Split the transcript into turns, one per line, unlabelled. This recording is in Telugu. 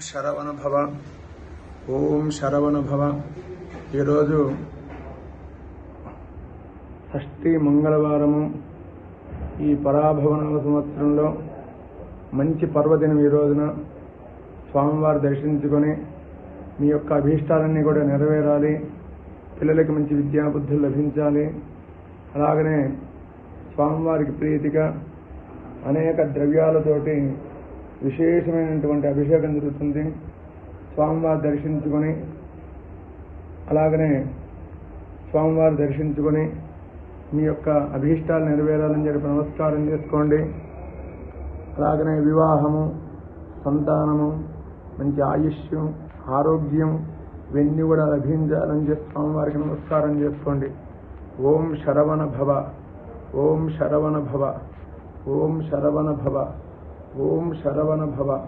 శరవణ భవ. ఓం శరవణ భవ. ఈరోజు షష్ఠి మంగళవారము. ఈ పరాభవనామ సంవత్సరంలో మంచి పర్వదినం. ఈ రోజున స్వామివారు దర్శించుకొని మీ యొక్క అభీష్టాలన్నీ కూడా నెరవేరాలి. పిల్లలకి మంచి విద్యాబుద్ధులు లభించాలి. అలాగనే స్వామివారికి ప్రీతిగా అనేక ద్రవ్యాలతోటి విశేషమైనటువంటి అభిషేకం జరుగుతుంది. స్వామివారు దర్శించుకొని అలాగనే స్వామివారు దర్శించుకొని మీ యొక్క అభీష్టాలు నెరవేరాలని చెప్పి నమస్కారం చేసుకోండి. అలాగనే వివాహము, సంతానము, మంచి ఆయుష్, ఆరోగ్యం ఇవన్నీ కూడా లభించాలని చెప్పి స్వామివారికి నమస్కారం చేసుకోండి. ఓం శరవణ భవ. ఓం శరవణ భవ. ఓం శరవణ భవ. ఓం శరవణ భవ.